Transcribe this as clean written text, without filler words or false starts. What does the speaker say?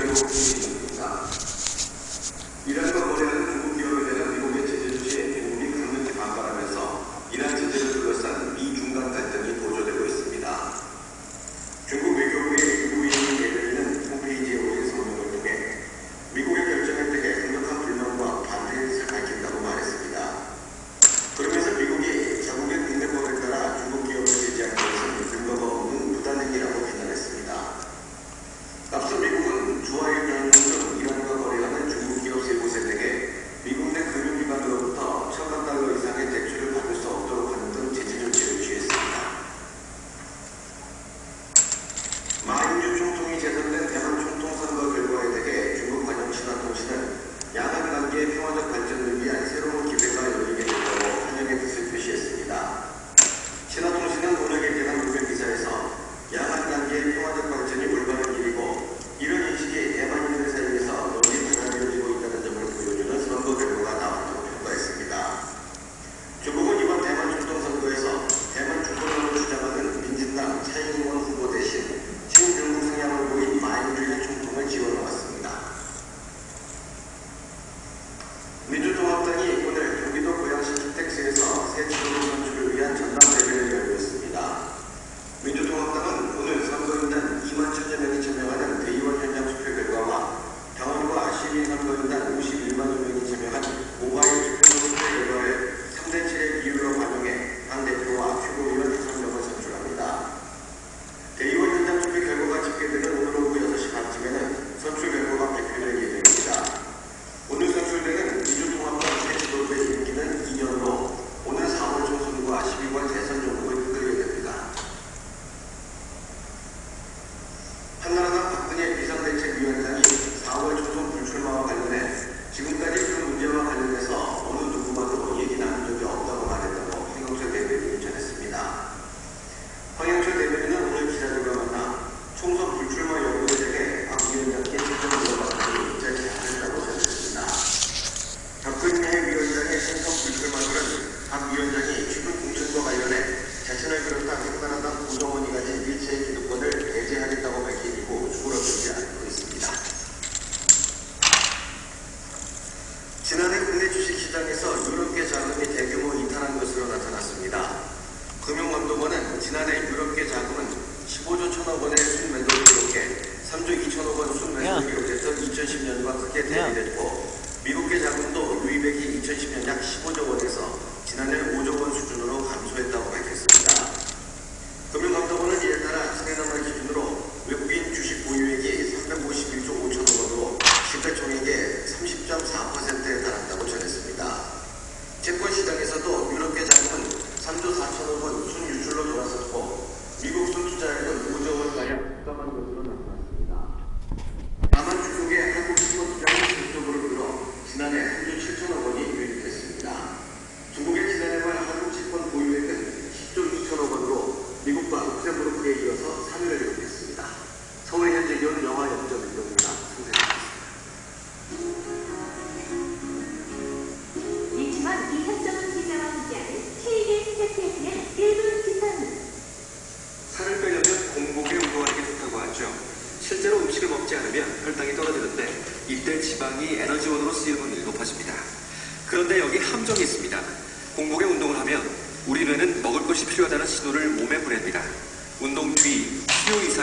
알고 계십니까? 이란과 거래하는 중국 기업에 대한 미국의 제재 조치에 중국이 강력히 반발하면서 이란 제재를 둘러싼 미중간 갈등이 고조되고 있습니다. 중국 외교부의 유부인 대변인은 홈페이지에 올린 성명을 통해 미국의 결정에 대해 강력한 불만과 반대 의사를 밝힌다고 말했습니다. 그러면서 미국이 자국의 국내법에 따라 중국 기업을 제재하기 위해서는 근거가 없는 무단행위라고 비난했습니다. 앞서 미국은 주화일 연중 등 이란과 거래하는 중국 기업 세 곳에 대해 미국 내 금융기관으로부터 1,000만 달러 이상의 대출을 받을 수 없도록 하는 등 제재 조치를 취했습니다. 마인주 총통이 제선된 대만 총통 선거 결과에 대해 중국 관영 신화통신은 양안 관계의 평화적 발전을 위한 새로운 기회가 열리게 됐다고 환영의 뜻을 표시했습니다. 신화통신은 오늘 개편한 국외 기사에서 양안 관계의 평화적 발전이 올바른 길이고 이런 인식이 대만인들 사이에서 널리 받아들여지고 있다는 점을 보여주는 선거 결과가 나왔다고 평가했습니다. 중국은 이번 대만 총통 선거에서 대만 주권론을 주장하는 민진당 차이잉원 후보 대신 친중국 성향을 보인 마인주의 총통을 지원해왔습니다. 민주통합당이 오늘 경기도 고양시 키텍스에서 새 지도부 선출을 위한 전당대회를 열렸습니다. 민주통합당은 오늘 선거인단 2만 1,000여 명이 참여하는 대의원 현장 투표 결과와 당원과 시민 선거인단 51만여 명이 참여한 모바일 투표 결과를 3대 7의 비율로 반영해 당대표와 최고위원 5명을 선출합니다. 대의원 현장 투표 결과가 집계되는 오늘 오후 6시 반쯤에는 선출 결과가 발표될 예정입니다. 오늘 선출되는 민주통합당 새 지도부의 임기는 2년으로 오는 4월 총선과 12월 대선 정국을 이끌게 됩니다. 한나라당 박근혜 비상대책위원장이 4월 총선 불출마와 관련해 지금까지 그 문제와 관련해서 어느 누구와도 얘기 나눈 적이 없다고 말했다고 황영철 대변인이 전했습니다. 황영철 대변인은 오늘 기자들과 만나 총선 불출마 여부에 대해 박 위원장께 직접 물어봤더니 인정하지 않는다고 전했습니다. 박근혜 위원장의 총선 불출마설은 박 위원장이 최근 공천과 관련해 자신을 비롯한 한나라당 구성원이 가진 일체의 기득권을 배제하겠다고 밝힌 이후 주물럭거리지 않고 있습니다. 지난해 국내 주식시장에서 유럽계 자금이 대규모 이탈한 것으로 나타났습니다. 금융감독원은 지난해 유럽계 자금은 15조 1천억 원의 순매도를 기록해 3조 2천억 원 순매도를 기록했던 2010년과 크게 대비됐고 미국계 자금도 유입액이 2010년 약 15조 원에서 지난해 5조 원 수준으로 감소했다고 밝혔습니다. 금융감독원은 이에 따라 지난해 기준으로 외국인 주식 보유액이 351조 5천억 원으로 시가총액의 30.4%에 달한다고 전했습니다. 채권시장에서도 유럽계 자금은 3조 4천억 원 순유출로 돌아섰고 미국 순투자액은 5조 원가량 급감한 것으로 나타났습니다. 다만 중국의 한국 채권투자는 전적으로 늘어 지난해 3조 7천억 원이 유입됐습니다. 중국의 지난해 말 한국 채권 보유액은 10조 2천억 원으로 미국과 룩셈부르크에 이어서 3위를 기록했습니다. 서울의 현재 기온은 영하 0.1도입니다. 이주만 이현정은 기자와 함께하는 KBS FM의 1분 시선. 살을 빼려면 공복에 운동하는 게 좋다고 하죠. 실제로 음식을 먹지 않으면 혈당이 떨어지는데 이때 지방이 에너지원으로 쓰이는 확률이 높아집니다. 그런데 여기 함정이 있습니다. 공복에 운동을 하면 우리 뇌는 먹을 것이 필요하다는 신호를 몸에 보냅니다. 운동 뒤 수요 이상